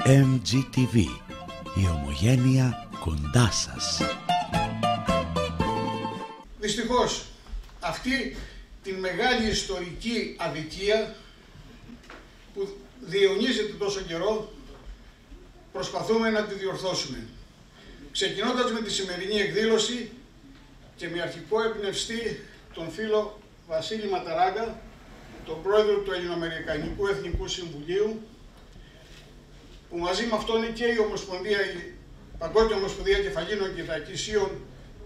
MGTV. Η ομογένεια κοντά σας. Δυστυχώς, αυτή την μεγάλη ιστορική αδικία που διαιωνίζεται τόσο καιρό, προσπαθούμε να τη διορθώσουμε. Ξεκινώντας με τη σημερινή εκδήλωση και με αρχικό εμπνευστή τον φίλο Βασίλη Ματαράγκα, τον πρόεδρο του Ελληνοαμερικανικού Εθνικού Συμβουλίου, που μαζί με αυτό είναι και η Παγκόσμια Ομοσπονδία Κεφαλήνων και Τακισίων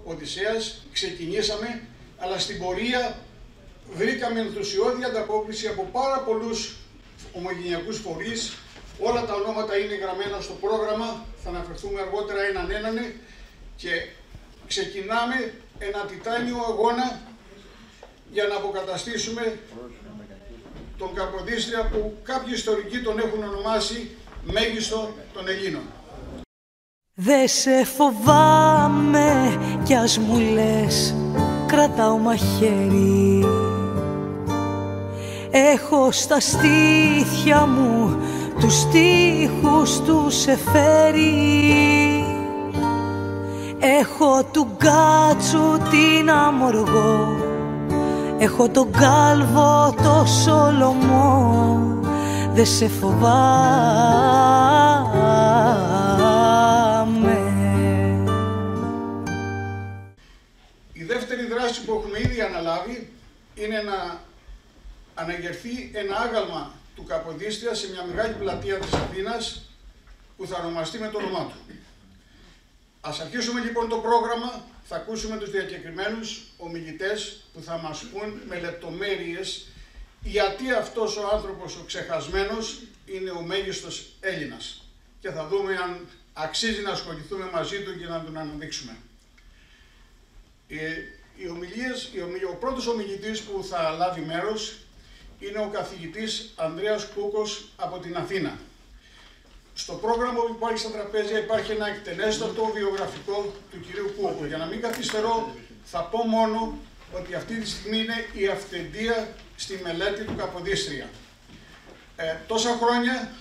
Οδυσσέας, ξεκινήσαμε, αλλά στην πορεία βρήκαμε ενθουσιώδη ανταπόκριση από πάρα πολλούς ομογενειακούς φορείς. Όλα τα ονόματα είναι γραμμένα στο πρόγραμμα, θα αναφερθούμε αργότερα έναν και ξεκινάμε ένα τιτάνιο αγώνα για να αποκαταστήσουμε τον Καποδίστρια που κάποιοι ιστορικοί τον έχουν ονομάσει μέγιστο των Ελλήνων. Δε σε φοβάμαι κι ας μου λες κρατάω μαχαίρι. Έχω στα στήθια μου τους στίχους τους εφέρει. Έχω του γκάτσου την αμοργό, έχω τον κάλβο το Σολομό. Δε σε φοβάμαι. Η δεύτερη δράση που έχουμε ήδη αναλάβει είναι να αναγερθεί ένα άγαλμα του Καποδίστρια σε μια μεγάλη πλατεία της Αθήνας που θα ονομαστεί με το όνομά του. Ας αρχίσουμε λοιπόν το πρόγραμμα, θα ακούσουμε τους διακεκριμένους ομιλητές που θα μας πούν με λεπτομέρειες γιατί αυτός ο άνθρωπος ο ξεχασμένος είναι ο μέγιστος Έλληνας και θα δούμε αν αξίζει να ασχοληθούμε μαζί του και να τον αναδείξουμε. Ο πρώτος ομιλητής που θα λάβει μέρος είναι ο καθηγητής Ανδρέας Κούκος από την Αθήνα. Στο πρόγραμμα που υπάρχει στα τραπέζια υπάρχει ένα εκτενέστατο βιογραφικό του κυρίου Κούκου. Για να μην καθυστερώ, θα πω μόνο ότι αυτή τη στιγμή είναι η αυθεντία στη μελέτη του Καποδίστρια. Τόσα χρόνια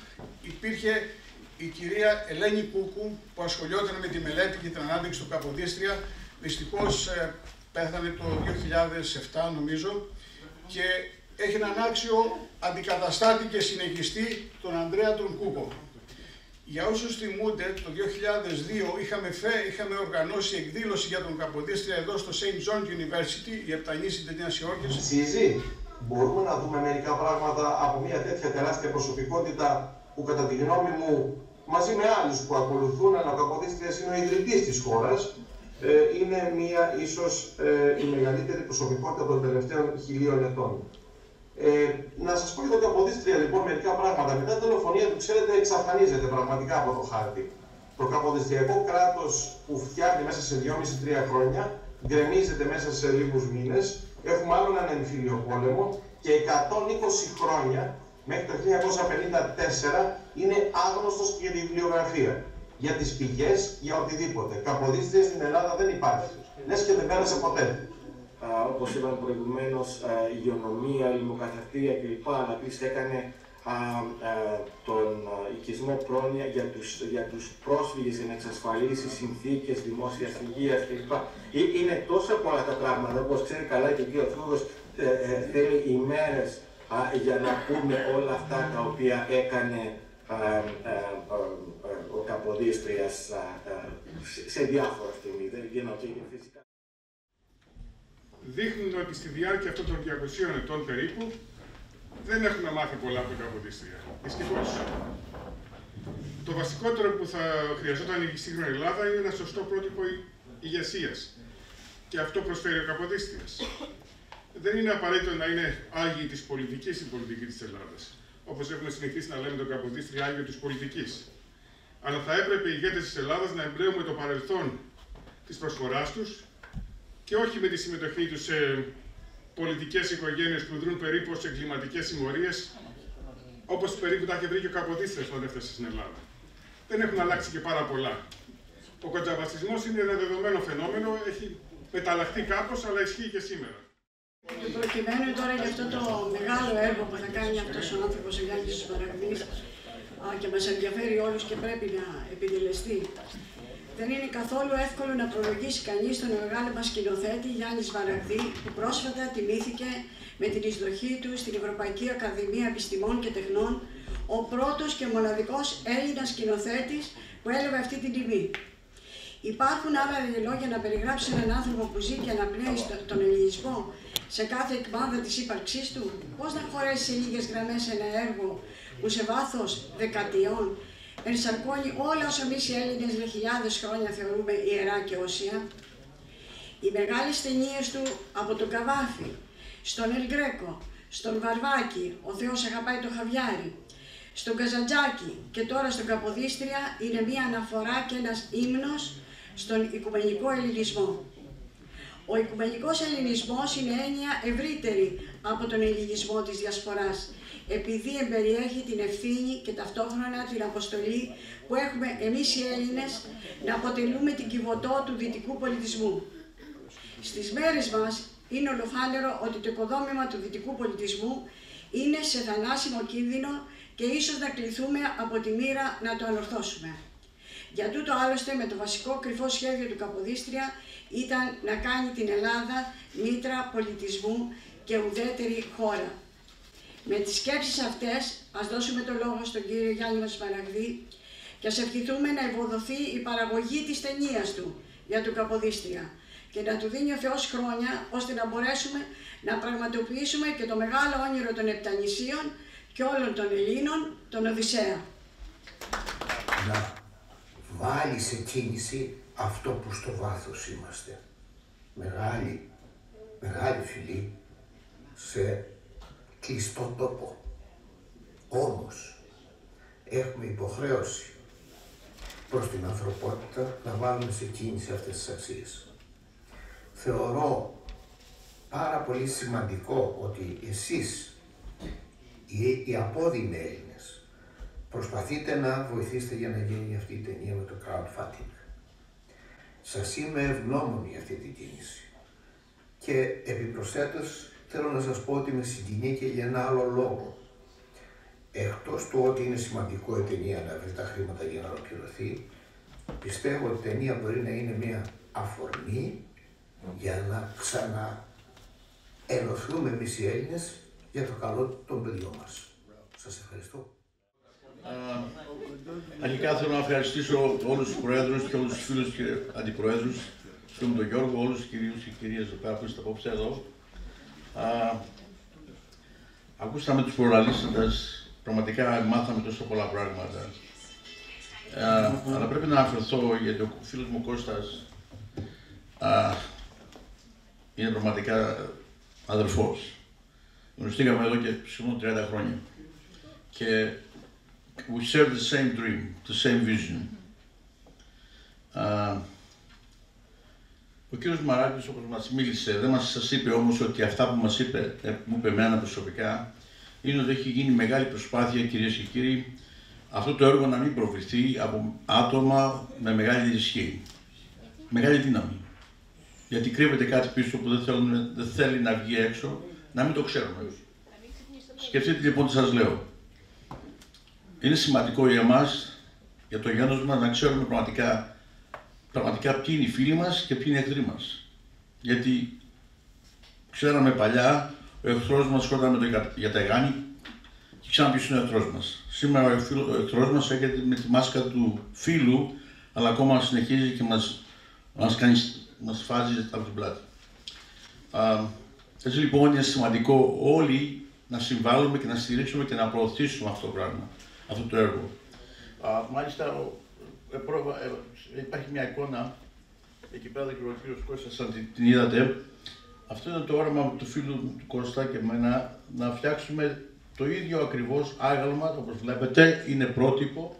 υπήρχε η κυρία Ελένη Κούκου που ασχολιόταν με τη μελέτη και την ανάδειξη του Καποδίστρια. Δυστυχώς πέθανε το 2007 νομίζω και έχει έναν άξιο αντικαταστάτη και συνεχιστή τον Ανδρέα τον Κούκο. Για όσους θυμούνται, το 2002 είχαμε οργανώσει εκδήλωση για τον Καποδίστρια εδώ στο St. John's University, η Επτανήσι της Νέας Υόρκης. Συζή, μπορούμε να δούμε μερικά πράγματα από μια τέτοια τεράστια προσωπικότητα που κατά τη γνώμη μου, μαζί με άλλους που ακολουθούν, αλλά ο Καποδίστριας είναι ο ιδρυτής της χώρας, είναι ίσως η μεγαλύτερη προσωπικότητα των τελευταίων 1000 ετών. Να σας πω για τον Καποδίστρια λοιπόν μερικά πράγματα. Μετά την δολοφονία του, ξέρετε, εξαφανίζεται πραγματικά από το χάρτη. Το Καποδιστριακό κράτος που φτιάχνει μέσα σε 2,5-3 χρόνια γκρεμίζεται μέσα σε λίγους μήνες. Έχουμε άλλον έναν εμφύλιο πόλεμο και 120 χρόνια μέχρι το 1954 είναι άγνωστος και για τη βιβλιογραφία, για τις πηγές, για οτιδήποτε. Καποδίστρια στην Ελλάδα δεν υπάρχει. Λες και δεν πέρασε ποτέ. Όπως είπαμε προηγουμένως, υγειονομία, λιμοκαθαρτία κλπ. Αλλά επίσης έκανε τον οικισμό πρόνοια για τους πρόσφυγες για να εξασφαλίσει συνθήκες δημόσιας υγείας κλπ. Είναι τόσα πολλά τα πράγματα, όπως ξέρει καλά και ο κ. Φρούδος, θέλει ημέρες για να πούμε όλα αυτά τα οποία έκανε ο Καποδίστριας σε διάφορα στιγμή. Δεν γίνω και φυσικά. Δείχνουν ότι στη διάρκεια αυτών των 200 ετών περίπου δεν έχουμε μάθει πολλά από τον Καποδίστρια. Δυστυχώς. Το βασικότερο που θα χρειαζόταν η σύγχρονη Ελλάδα είναι ένα σωστό πρότυπο ηγεσίας. Και αυτό προσφέρει ο Καποδίστριας. Δεν είναι απαραίτητο να είναι άγιοι της πολιτικής η πολιτική της Ελλάδας. Όπως έχουμε συνηθίσει να λέμε τον Καποδίστρια άγιο της πολιτικής. Αλλά θα έπρεπε οι ηγέτες της Ελλάδας να εμπλέουμε το παρελθόν της προσφοράς τους και όχι με τη συμμετοχή τους σε πολιτικές οικογένειες που δρούν περίπου σε εγκληματικές συμμορίες, όπως περίπου τα είχε βρει και ο Καποδίστριας όταν έφτασε στην Ελλάδα. Δεν έχουν αλλάξει και πάρα πολλά. Ο κοτζαβαστισμός είναι ένα δεδομένο φαινόμενο, έχει μεταλλαχθεί κάπως, αλλά ισχύει και σήμερα. Προκειμένου τώρα για αυτό το μεγάλο έργο που θα κάνει αυτός ο άνθρωπος ο Γιάννης Σμαραγδής, και μας ενδιαφέρει όλους και πρέπει να επιτελεστεί. Δεν είναι καθόλου εύκολο να προλογίσει κανείς τον μεγάλο μας σκηνοθέτη Γιάννη Σμαραγδί, που πρόσφατα τιμήθηκε με την εισδοχή του στην Ευρωπαϊκή Ακαδημία Επιστημών και Τεχνών, ο πρώτος και μοναδικός Έλληνας σκηνοθέτης που έλαβε αυτή την τιμή. Υπάρχουν άλλα λόγια να περιγράψει έναν άνθρωπο που ζει και αναπνέει τον ελληνισμό σε κάθε εκμάδα της ύπαρξής του? Πώς να χωρέσει σε λίγες γραμμές ένα έργο που σε βάθος δεκαετιών ενσαρκώνει όλα όσα εμείς οι Έλληνες για χιλιάδες χρόνια θεωρούμε ιερά και όσια? Οι μεγάλες ταινίες του, από τον Καβάφη, στον Ελ Γκρέκο, στον Βαρβάκη, ο Θεός αγαπάει το χαβιάρι, στον Καζαντζάκη και τώρα στον Καποδίστρια, είναι μία αναφορά και ένας ύμνος στον οικουμενικό ελληνισμό. Ο οικουμενικός ελληνισμός είναι έννοια ευρύτερη από τον ελληνισμό της διασποράς, επειδή εμπεριέχει την ευθύνη και ταυτόχρονα την αποστολή που έχουμε εμείς οι Έλληνες να αποτελούμε την κυβωτό του δυτικού πολιτισμού. Στις μέρες μας είναι ολοφάνερο ότι το οικοδόμημα του δυτικού πολιτισμού είναι σε θανάσιμο κίνδυνο και ίσως να κληθούμε από τη μοίρα να το ανορθώσουμε. Για τούτο άλλωστε με το βασικό κρυφό σχέδιο του Καποδίστρια ήταν να κάνει την Ελλάδα μήτρα πολιτισμού και ουδέτερη χώρα. Με τις σκέψεις αυτές ας δώσουμε το λόγο στον κύριο Γιάννη Σμαραγδί και ας ευχηθούμε να ευοδοθεί η παραγωγή της ταινίας του για το Καποδίστρια και να του δίνει ο Θεός χρόνια ώστε να μπορέσουμε να πραγματοποιήσουμε και το μεγάλο όνειρο των Επτανησίων και όλων των Ελλήνων, τον Οδυσσέα. Να βάλει σε κίνηση αυτό που στο βάθος είμαστε. Μεγάλη φυλή σε κλειστό τόπο. Όμως έχουμε υποχρέωση προς την ανθρωπότητα να βάλουμε σε κίνηση αυτές τις αξίες. Θεωρώ πάρα πολύ σημαντικό ότι εσείς, οι απόδεινοι Έλληνες, προσπαθείτε να βοηθήσετε για να γίνει αυτή η ταινία με το crowdfunding. Σας είμαι ευγνώμων για αυτή την κίνηση. Και επιπροσθέτως θέλω να σας πω ότι με συγκινεί και για ένα άλλο λόγο. Εκτός του ότι είναι σημαντικό η ταινία να βρει τα χρήματα για να ολοκληρωθεί, πιστεύω ότι η ταινία μπορεί να είναι μια αφορμή για να ξαναενωθούμε εμείς οι Έλληνες για το καλό των παιδιών μας. Σας ευχαριστώ. Αρχικά θέλω να ευχαριστήσω όλους τους προέδρους και όλους τους φίλους και αντιπροέδρους, τον Γιώργο, όλους τους κυρίους και κυρίες που είστε απόψε εδώ. Ακούσαμε τους προλαλήσαντες, πραγματικά μάθαμε τόσο πολλά πράγματα. Αλλά πρέπει να αναφερθώ γιατί ο φίλος μου Κώστας είναι πραγματικά αδελφός. Γνωριστήκαμε εδώ και σχεδόν 30 χρόνια. Και we share the same dream, the same vision. Ο κύριος Μαράκης, όπως μας μίλησε, δεν σας είπε όμως ότι αυτά που μας είπε, μου είπε εμένα προσωπικά, είναι ότι έχει γίνει μεγάλη προσπάθεια, κυρίες και κύριοι, αυτό το έργο να μην προβληθεί από άτομα με μεγάλη ισχύ, μεγάλη δύναμη. Γιατί κρύβεται κάτι πίσω που δεν θέλει να βγει έξω, να μην το ξέρουμε. Σκεφτείτε λοιπόν τι σας λέω. Είναι σημαντικό για εμάς, για το γένος μας, να ξέρουμε πραγματικά ποιοι είναι οι φίλοι μας και ποιοι είναι οι εχθροί μας. Γιατί ξέραμε παλιά, ο εχθρός μας σκόταμε για τα εγάνη και ξέραμε ποιος είναι ο εχθρός μας. Σήμερα ο εχθρός μας έρχεται με τη μάσκα του φίλου, αλλά ακόμα συνεχίζει και μας φάζει από την πλάτη. Έτσι λοιπόν είναι σημαντικό όλοι να συμβάλλουμε και να στηρίξουμε και να προωθήσουμε αυτό το πράγμα, αυτό το έργο. Μάλιστα, υπάρχει μια εικόνα, εκεί πέρα και ο κύριος Κώστας, αν την είδατε. Αυτό είναι το όραμα του φίλου του Κώστα και εμένα, να φτιάξουμε το ίδιο ακριβώς άγαλμα, όπως βλέπετε, είναι πρότυπο,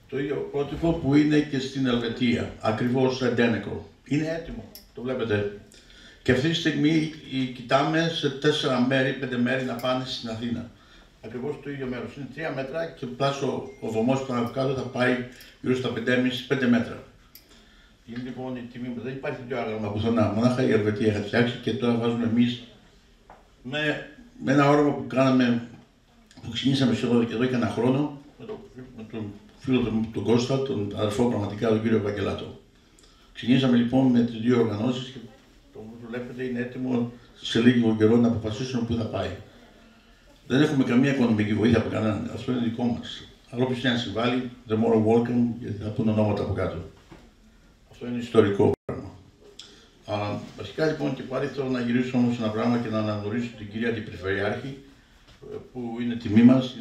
το ίδιο πρότυπο που είναι και στην Ελβετία, ακριβώς identical. Είναι έτοιμο, το βλέπετε. Και αυτή τη στιγμή κοιτάμε σε 4 μέρη, 5 μέρη να πάνε στην Αθήνα. Ακριβώς το ίδιο μέρος. Είναι 3 μέτρα και πλάσο ο βωμός που από κάτω θα πάει γύρω στα 5,5 μέτρα. Είναι λοιπόν η τιμή μου. Δεν υπάρχει πιο άγαλμα πουθενά. Μονάχα η Ελβετία έχει φτιάξει και τώρα βάζουμε εμείς με ένα όραμα που κάναμε, που ξεκινήσαμε εδώ και ένα χρόνο με τον φίλο τον Κώστα, τον αδερφό πραγματικά, τον κύριο Βαγγελάτο. Ξεκινήσαμε λοιπόν με τις δύο οργανώσεις και το βλέπετε είναι έτοιμο σε λίγο καιρό να αποφασίσουμε πού θα πάει. Δεν έχουμε καμία οικονομική βοήθεια από κανέναν. Αυτό είναι δικό μας. Αλλά όποιος και αν συμβάλλει, the more welcome, γιατί θα πούνε ονόματα από κάτω. Αυτό είναι ιστορικό πράγμα. Βασικά λοιπόν και πάλι θέλω να γυρίσω όμως ένα πράγμα και να αναγνωρίσω την κυρία Αντιπεριφερειάρχη, που είναι τιμή μας.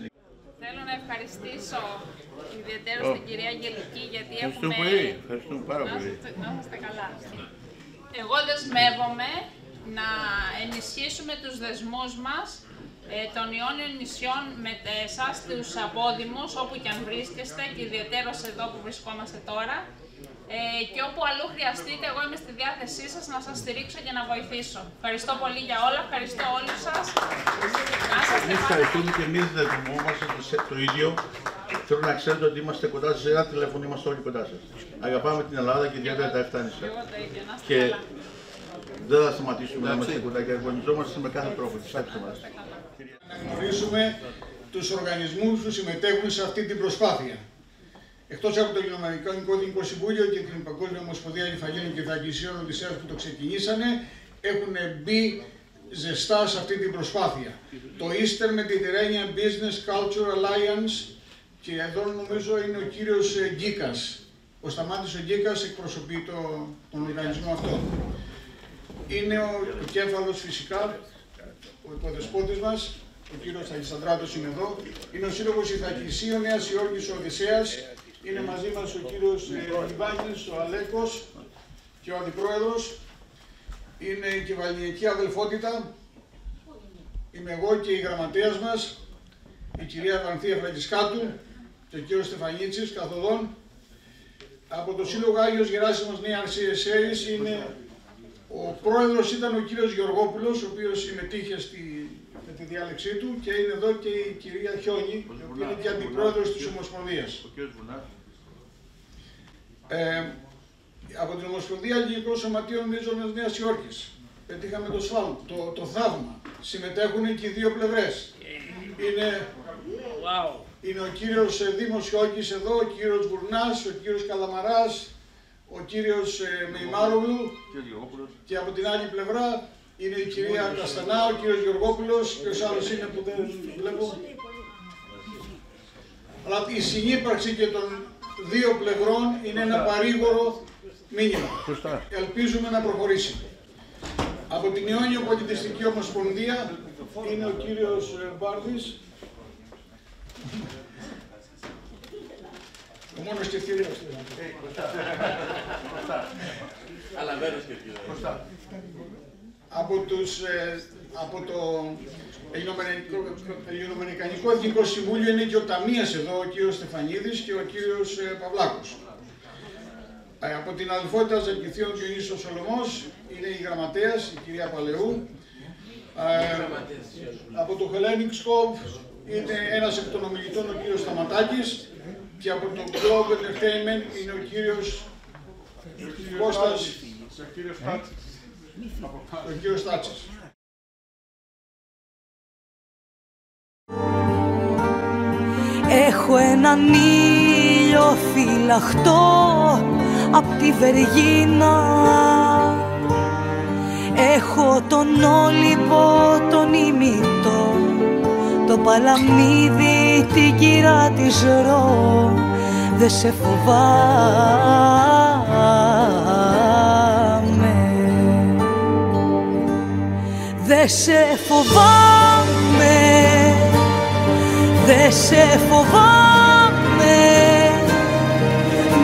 Θέλω να ευχαριστήσω ιδιαίτερα την κυρία Αγγελική, γιατί Ευχαριστούμε έχουμε... πολύ. Ευχαριστούμε πάρα πολύ. Να είστε καλά. Εγώ δεσμεύομαι να ενισχύσουμε τους δεσμούς μας των Ιόνιων νησιών με εσάς τους απόδημους, όπου και αν βρίσκεστε και ιδιαιτέρως εδώ που βρισκόμαστε τώρα. Και όπου αλλού χρειαστείτε, εγώ είμαι στη διάθεσή σας να σας στηρίξω και να βοηθήσω. Ευχαριστώ πολύ για όλα, ευχαριστώ όλους σας. Εμείς ευχαριστούμε και εμείς δεσμευόμαστε το ίδιο. Θέλω να ξέρετε ότι είμαστε κοντά σας, σε ένα τηλέφωνο είμαστε όλοι κοντά σας. Αγαπάμε την Ελλάδα και ιδιαίτερα τα 7 νησιά. Και δεν θα σταματήσουμε να είμαστε κοντά και αγωνιζόμαστε με κάθε τρόπο. Να γνωρίσουμε τους οργανισμούς που συμμετέχουν σε αυτή την προσπάθεια. Εκτός από το Γερμανικό Εθνικό Συμβούλιο και την Παγκόσμια Ομοσπονδία Κεφαλαίων και Θαγγισίων Οδυσσέας που το ξεκινήσανε, έχουν μπει ζεστά σε αυτή την προσπάθεια. Το Eastern Mediterranean Business Culture Alliance, και εδώ νομίζω είναι ο κύριος Γκίκας. Ο Σταμάτης ο Γκίκας εκπροσωπεί τον οργανισμό αυτό. Είναι ο κέφαλος φυσικά, ο υποδεσπότης μας, ο κύριος Αλισανδράτος είναι εδώ. Είναι ο Σύλλογος Ηθακισίων Νέας Υόρκης ο Οδυσσέας. Είναι μαζί μας ο κύριος Ιβάνης, ο Αλέκος και ο Αντιπρόεδρος. Είναι η Κεβαλιακή Αδελφότητα. Είμαι εγώ και η γραμματέας μας, η κυρία Βανθία Φραγκισκάτου και ο κύριος Στεφανίτσης καθοδόν. Από το Σύλλογο Άγιος Γεράσιμος Νέα CSA είναι ο πρόεδρος ήταν ο κύριος Γεωργόπουλος, ο οποίος συμμετείχε με τη διάλεξή του, και είναι εδώ και η κυρία Χιόνη, η οποία είναι και αντιπρόεδρος της Ομοσπονδίας. Από την Ομοσπονδία Αλληλικών Σωματείων Μίζωνας Νέας Υόρκης πετύχαμε το θαύμα. Συμμετέχουν και οι δύο πλευρές. Είναι ο κύριος Δήμος Χιόκης εδώ, ο κύριος Γουρνάς, ο κύριος Καλαμαράς, ο κύριος Μεϊμάρογλου, και από την άλλη πλευρά είναι η κυρία Καστανά, ο κύριος Γεωργόπουλος και ο άλλος είναι που δεν βλέπω. Αλλά η συνύπαρξη και των δύο πλευρών είναι ένα παρήγορο μήνυμα. Ελπίζουμε να προχωρήσει. Από την Ιόνιο Πολιτιστική Ομοσπονδία είναι ο κύριος Μπάρδης. Ο μόνος σκεφτήριος. Από το Ελληνοαμερικανικό Εθνικό Συμβούλιο είναι και ο ταμείας εδώ, ο κύριος Στεφανίδης και ο κύριος Παυλάκος. Από την Αδελφότητα Ζαλκηθίων Διονύσιος Σολωμός είναι η γραμματέας, η κυρία Παλαιού. Από το Hellenic Scope είναι ένας εκ των ομιλητών, ο κύριος Σταματάκης. Και από το Globe Entertainment είναι ο κύριος Κώστας, ο κύριος Τάτσης. Έχω έναν ήλιο φυλαχτό απ' τη Βεργίνα. Έχω τον Όλυμπο, τον ημιτό, το Παλαμίδι, την κύρα της Ρο. Δε σε φοβάμαι, δε σε φοβάμαι, δε σε φοβάμαι.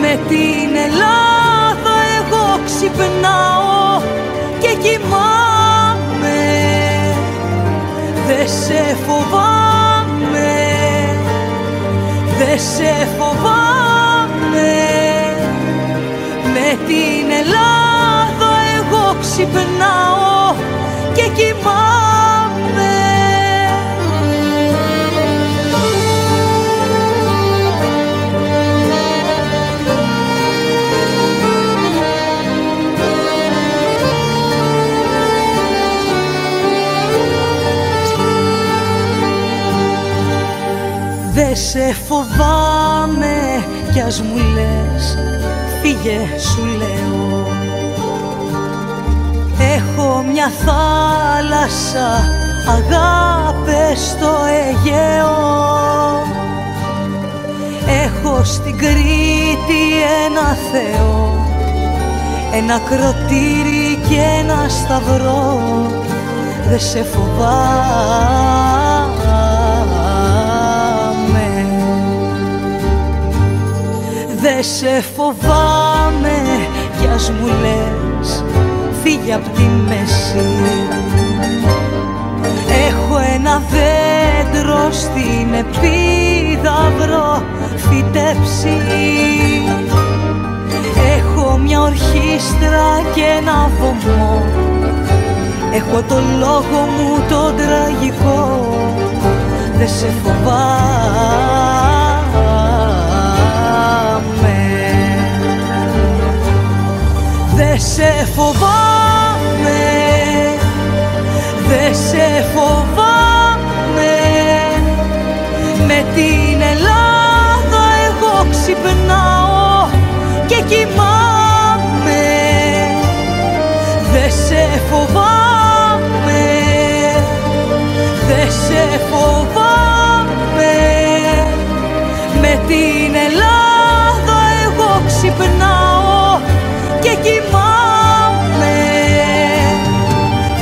Με την Ελλάδα εγώ ξυπνάω και κοιμάμαι. Δε σε φοβάμαι, δε σε φοβάμαι. Με την Ελλάδα εγώ ξυπνάω και κοιμάμαι. Δε Δε σε φοβάμαι κι ας μου λες φύγε σου λέω. Έχω μια θάλασσα αγάπες στο Αιγαίο. Έχω στην Κρήτη ένα Θεό, ένα κροτήρι και ένα σταυρό. Δε σε φοβάμαι, δε σε φοβάμαι κι ας μου λες φύγε απ' τη μέση. Έχω ένα δέντρο στην Επίδαυρο φυτέψει. Έχω μια ορχήστρα και ένα βωμό. Έχω το λόγο μου τον τραγικό. Δε σε φοβάμαι, δε σε φοβάμαι, δε σε φοβάμαι. Με την Ελλάδα εγώ ξυπνάω και κοιμάμαι. Δε σε φοβάμαι, δε σε φοβάμαι. Με την Ελλάδα εγώ ξυπνάω και κοιμάμαι.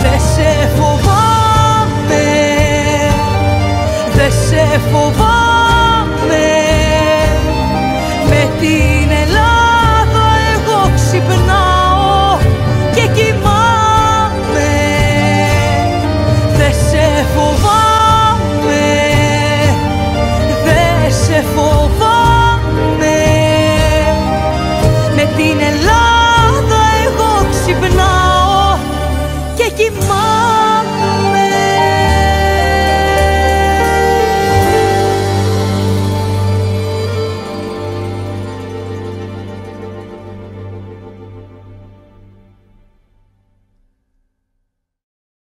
Δε σε φοβάμαι, δε σε φοβάμαι. Με την Ελλάδα εγώ ξυπνάω και κοιμάμαι. Δε σε φοβάμαι, δε σε φοβάμαι.